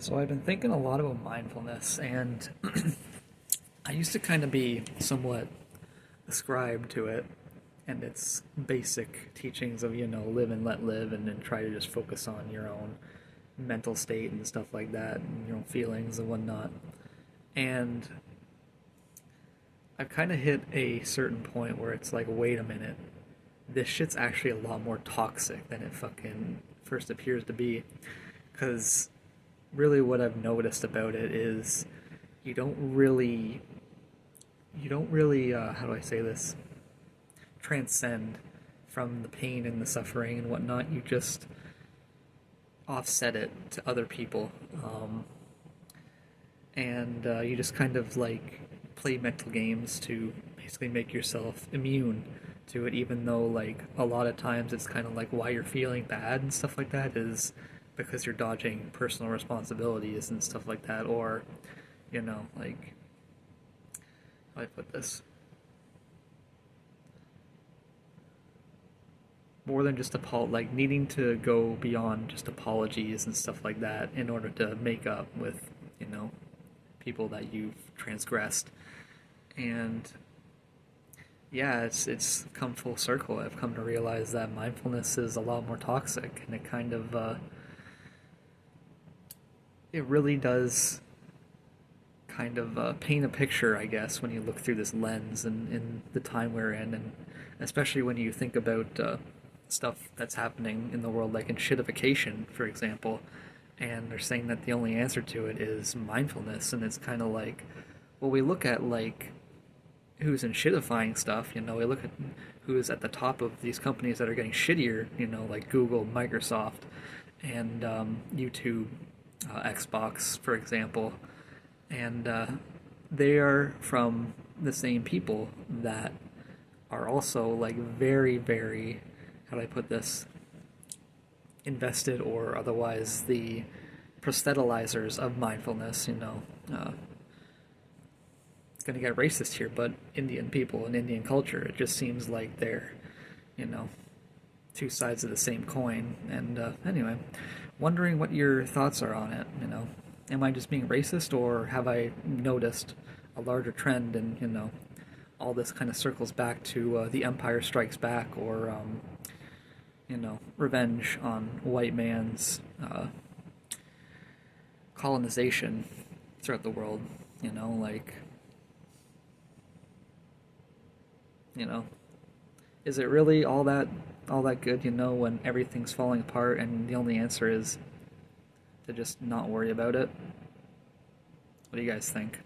So I've been thinking a lot about mindfulness, and I used to kind of be somewhat ascribed to it and its basic teachings of, live and let live, and then try to just focus on your own mental state and stuff like that, and your own feelings and whatnot. And I've kind of hit a certain point where it's like, wait a minute, this shit's actually a lot more toxic than it fucking first appears to be. Because really what I've noticed about it is you don't really, how do I say this, transcend from the pain and the suffering and whatnot. You just offset it to other people. And you just kind of like play mental games to basically make yourself immune to it, even though like a lot of times it's kind of like why you're feeling bad and stuff like that is because you're dodging personal responsibilities and stuff like that, or like, how do I put this, more than just like needing to go beyond just apologies and stuff like that in order to make up with you know people that you've transgressed. And yeah, it's come full circle. I've come to realize that mindfulness is a lot more toxic, and it kind of it really does kind of paint a picture, I guess, when you look through this lens and in the time we're in, and especially when you think about stuff that's happening in the world, like enshitification, for example. And they're saying that the only answer to it is mindfulness, and it's kind of like, well, we look at like who's enshittifying stuff. We look at who's at the top of these companies that are getting shittier. Like Google, Microsoft, and YouTube, Xbox, for example. And they are from the same people that are also like very, very, how do I put this, invested or otherwise the proselytizers of mindfulness. It's going to get racist here, but Indian people and Indian culture, it just seems like they're, you know, two sides of the same coin. And anyway, wondering what your thoughts are on it. Am I just being racist, or have I noticed a larger trend? And all this kind of circles back to the Empire Strikes Back, or revenge on white man's colonization throughout the world. Like, is it really all that good? When everything's falling apart, and the only answer is to just not worry about it. What do you guys think?